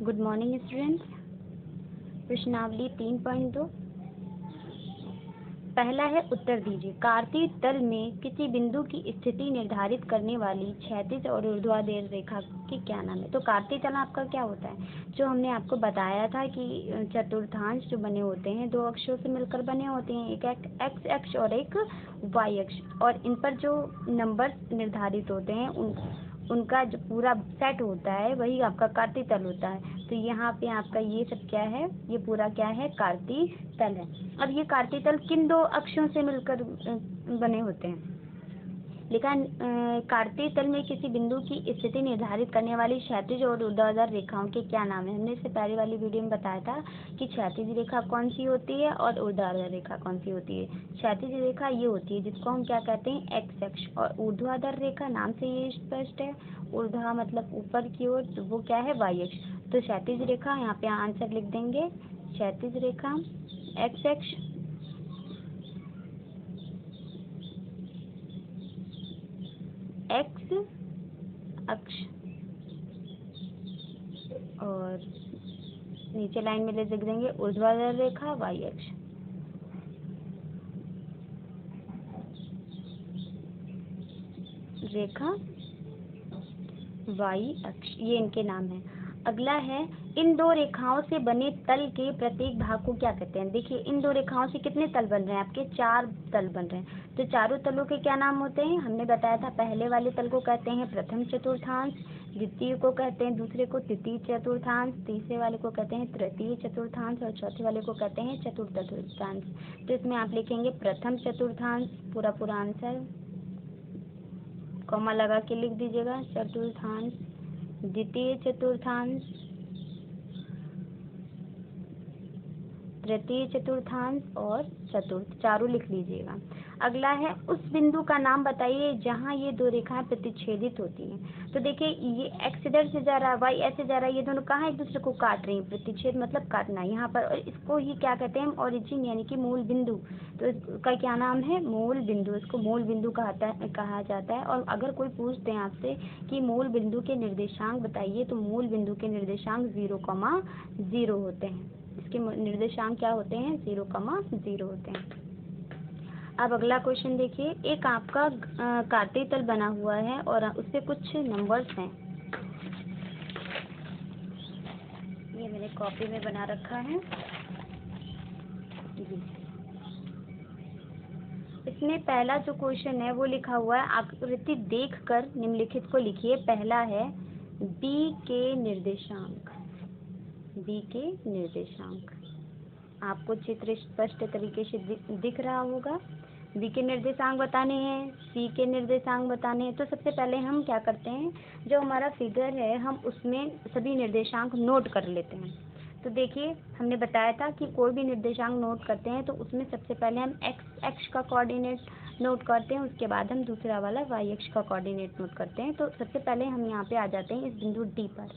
Good morning students. प्रश्नावली 3.2 पहला है उत्तर दीजिए। कार्तीय तल में किसी बिंदु की स्थिति निर्धारित करने वाली क्षैतिज और ऊर्ध्वाधर रेखा के क्या नाम है। तो कार्तीय तल आपका क्या होता है, जो हमने आपको बताया था कि चतुर्थांश जो बने होते हैं दो अक्षों से मिलकर बने होते हैं, एक एक्स अक्ष और एक वाई अक्ष, और इन पर जो नंबर निर्धारित होते हैं उनका जो पूरा सेट होता है वही आपका कार्तीय तल होता है। तो यहाँ पे आपका ये सब क्या है, ये पूरा क्या है, कार्तीय तल है। अब ये कार्तीय तल किन दो अक्षों से मिलकर बने होते हैं। लिखा कार्तीय तल में किसी बिंदु की स्थिति निर्धारित करने वाली क्षैतिज और ऊर्ध्वाधर रेखाओं के क्या नाम है। हमने इससे पहले वाली वीडियो में बताया था कि क्षैतिज रेखा कौन सी होती है और ऊर्ध्वाधर रेखा कौन सी होती है। क्षैतिज रेखा ये होती है जिसको हम क्या कहते हैं, एक्स अक्ष, और ऊर्ध्वाधर रेखा नाम से ये स्पष्ट है, ऊर्ध्वा मतलब ऊपर की ओर, तो वो क्या है, वाई अक्ष। तो क्षैतिज रेखा यहाँ पे आंसर लिख देंगे, क्षैतिज रेखा एक्स अक्ष एक्स अक्ष, और नीचे लाइन में लिख देंगे ऊर्ध्वाधर रेखा वाई अक्ष। रेखा वाई अक्ष, ये इनके नाम है। अगला है, इन दो रेखाओं से बने तल के प्रत्येक भाग को क्या कहते हैं। देखिए इन दो रेखाओं से कितने तल बन रहे हैं, आपके 4 तल बन रहे हैं। तो चारों तलों के क्या नाम होते हैं, हमने बताया था पहले वाले तल को कहते हैं प्रथम चतुर्थांश, द्वितीय को कहते हैं दूसरे को तृतीय चतुर्थांश, तीसरे वाले को कहते हैं तृतीय चतुर्थांश, और चौथे वाले को कहते हैं चतुर्थ चतुर्थांश। तो इसमें आप लिखेंगे प्रथम चतुर्थांश, पूरा आंसर कॉमा लगा के लिख दीजिएगा, चतुर्थांश, द्वितीय चतुर्थांश, तृतीय चतुर्थांश और चतुर्थ, चारों लिख लीजिएगा। अगला है, उस बिंदु का नाम बताइए जहां ये दो रेखाएं प्रतिच्छेदित होती हैं। तो देखिए ये एक्स इधर से जा रहा है, वाई ऐसे जा रहा है, ये दोनों कहाँ एक दूसरे को काट रही हैं, प्रतिच्छेद मतलब काटना यहाँ पर, और इसको ही क्या कहते हैं, ओरिजिन यानी कि मूल बिंदु। तो इसका क्या नाम है, मूल बिंदु। इसको मूल बिंदु कहा जाता है। और अगर कोई पूछते हैं आपसे कि मूल बिंदु के निर्देशांक बताइए, तो मूल बिंदु के निर्देशांक 0,0 होते हैं। इसके निर्देशांक क्या होते हैं, 0,0 होते हैं। अब अगला क्वेश्चन देखिए, एक आपका कार्तीय तल बना हुआ है और उससे कुछ नंबर्स हैं। ये मैंने कॉपी में बना रखा है। इसमें पहला जो क्वेश्चन है वो लिखा हुआ है, आकृति देखकर निम्नलिखित को लिखिए। पहला है बी के निर्देशांक। बी के निर्देशांक आपको चित्र स्पष्ट तरीके से दिख रहा होगा। बी के निर्देशांक बताने हैं, सी के निर्देशांक बताने हैं। तो सबसे पहले हम क्या करते हैं, जो हमारा फिगर है हम उसमें सभी निर्देशांक नोट कर लेते हैं। तो देखिए हमने बताया था कि कोई भी निर्देशांक नोट करते हैं तो उसमें सबसे पहले हम एक्स अक्ष का कोऑर्डिनेट नोट करते हैं, उसके बाद हम दूसरा वाला वाई अक्ष का कोऑर्डिनेट नोट करते हैं। तो सबसे पहले हम यहाँ पे आ जाते हैं इस बिंदु डी पर।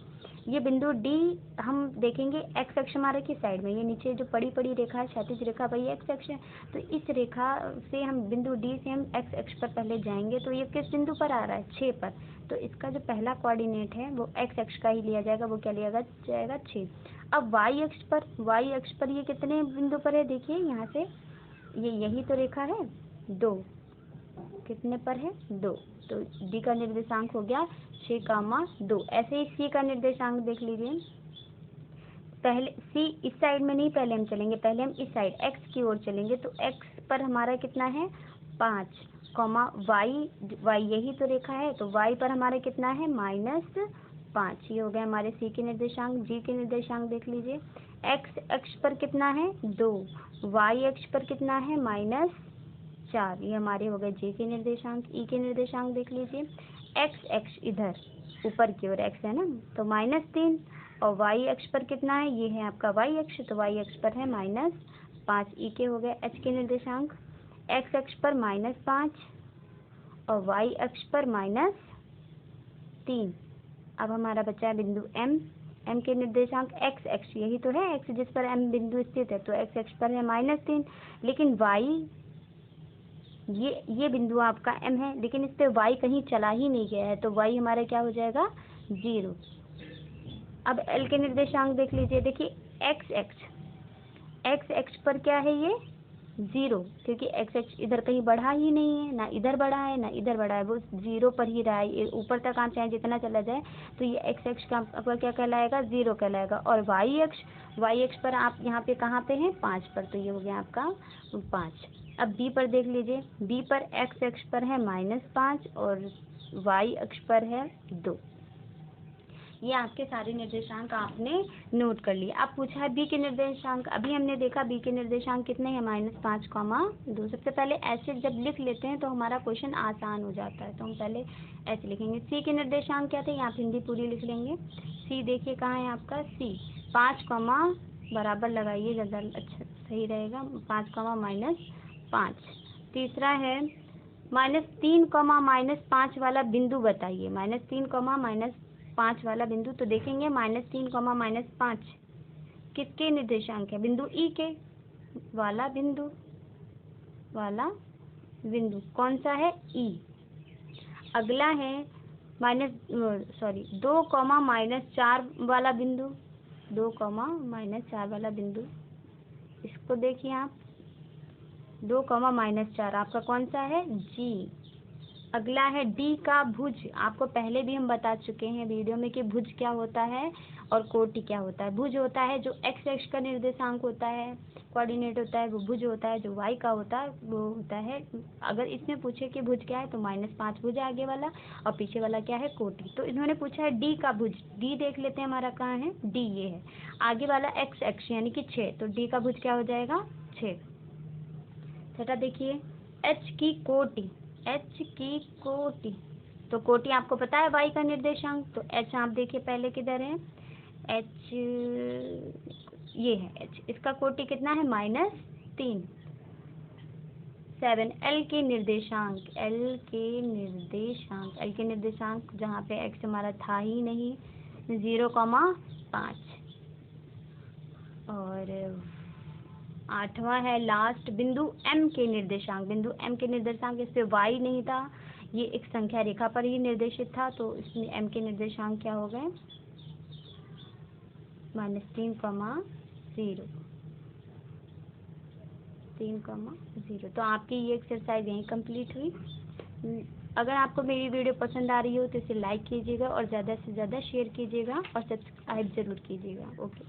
ये बिंदु डी हम देखेंगे एक्स अक्ष हमारे किस साइड में, ये नीचे जो बड़ी रेखा है क्षैतिज रेखा वही एक्स अक्ष है। तो इस रेखा से हम बिंदु डी से हम एक्स अक्ष पर पहले जाएंगे, तो ये किस बिंदु पर आ रहा है, 6 पर। तो इसका जो पहला कोऑर्डिनेट है वो एक्स अक्ष का ही लिया जाएगा, वो क्या लिया जाएगा, 6। अब वाई अक्ष पर ये कितने बिंदु पर है, देखिए यहाँ से ये यही तो रेखा है, 2। कितने पर है, 2। तो डी का निर्देशांक हो गया 6,2। ऐसे ही सी का निर्देशांक देख लीजिए। पहले सी इस साइड में नहीं, पहले हम चलेंगे, पहले हम इस साइड एक्स की ओर चलेंगे। तो एक्स पर हमारा कितना है, 5, वाई यही तो रेखा है, तो वाई पर हमारा कितना है, -5। ये हो गया हमारे सी के निर्देशांक। जी के निर्देशांक देख लीजिए, एक्स अक्ष पर कितना है, 2, वाई अक्ष पर कितना है, -4। ये हमारे हो गए जे के निर्देशांक। ई के निर्देशांक देख लीजिए, एक्स अक्ष इधर ऊपर की ओर एक्स है ना, तो -3, और वाई अक्ष पर कितना है, ये है आपका वाई अक्ष, तो वाई अक्ष पर है -5। ई के हो गए। एच के निर्देशांक, एक्स अक्ष पर -5 और वाई अक्ष पर -3। अब हमारा बचा है बिंदु एम। एम के निर्देशांक, एक्स अक्ष यही तो है, एक्स जिस पर एम बिंदु स्थित है, तो एक्स अक्ष पर है -3। लेकिन वाई ये बिंदु आपका एम है, लेकिन इस पे वाई कहीं चला ही नहीं गया है, तो वाई हमारा क्या हो जाएगा, 0। अब एल के निर्देशांक देख लीजिए, देखिए एक्स एक्स पर क्या है ये 0, क्योंकि एक्स एक्स इधर कहीं बढ़ा ही नहीं है, ना इधर बढ़ा है ना इधर बढ़ा है, वो 0 पर ही रहा है। ये ऊपर तक आप चाहे जितना चला जाए तो ये एक्स एक्स का आपका क्या कहलाएगा 0 कहलाएगा। और वाई एक्स पर आप यहाँ पे कहाँ पे हैं 5 पर, तो ये हो गया आपका 5। अब बी पर देख लीजिए, बी पर एक्स एक्स पर है -5 और वाई अक्ष पर है 2। ये आपके सारे निर्देशांक आपने नोट कर लिए। अब पूछा है बी के निर्देशांक। अभी हमने देखा बी के निर्देशांक कितने हैं -5, 2। सबसे पहले ऐसे जब लिख लेते हैं तो हमारा क्वेश्चन आसान हो जाता है, तो हम पहले ऐसे लिखेंगे। सी के निर्देशांक क्या थे, यहाँ पे हिंदी पूरी लिख लेंगे। सी देखिए कहाँ है आपका सी, 5, बराबर लगाइए ज़्यादा अच्छा सही रहेगा, 5, तीसरा है -3, -5 वाला बिंदु बताइए। -3, -5 वाला बिंदु, तो देखेंगे -3, -5 किसके निर्देशांक है, बिंदु ई के वाला बिंदु कौन सा है ई। अगला है 2, -4 वाला बिंदु, 2, -4 वाला बिंदु, इसको देखिए आप 2, -4 आपका कौन सा है जी। अगला है डी का भुज। आपको पहले भी हम बता चुके हैं वीडियो में कि भुज क्या होता है और कोटि क्या होता है। भुज होता है जो एक्स एक्स का निर्देशांक होता है, कोऑर्डिनेट होता है, वो भुज होता है। जो वाई का होता है वो होता है, अगर इसमें पूछे कि भुज क्या है तो -5 भुज है आगे वाला और पीछे वाला क्या है कोटि। तो इन्होंने पूछा है डी का भुज, डी देख लेते हैं हमारा कहाँ है, डी ये है। आगे वाला एक्स एक्स यानी कि 6, तो डी का भुज क्या हो जाएगा 6। छठा देखिए एच की कोटि, तो कोटि आपको पता है वाई का निर्देशांक, तो एच आप देखिए पहले किधर है, एच ये है एच, इसका कोटि कितना है -3। 7 एल के निर्देशांक जहाँ पे एक्स हमारा था ही नहीं, 0,5। और 8वां है लास्ट बिंदु एम के निर्देशांक, इस पे वाई नहीं था, ये एक संख्या रेखा पर ही निर्देशित था, तो इसमें एम के निर्देशांक क्या हो गए -3,0। तो आपकी ये एक्सरसाइज यहीं कंप्लीट हुई। अगर आपको मेरी वीडियो पसंद आ रही हो तो इसे लाइक कीजिएगा और ज़्यादा से ज़्यादा शेयर कीजिएगा और सब्सक्राइब ज़रूर कीजिएगा। ओके।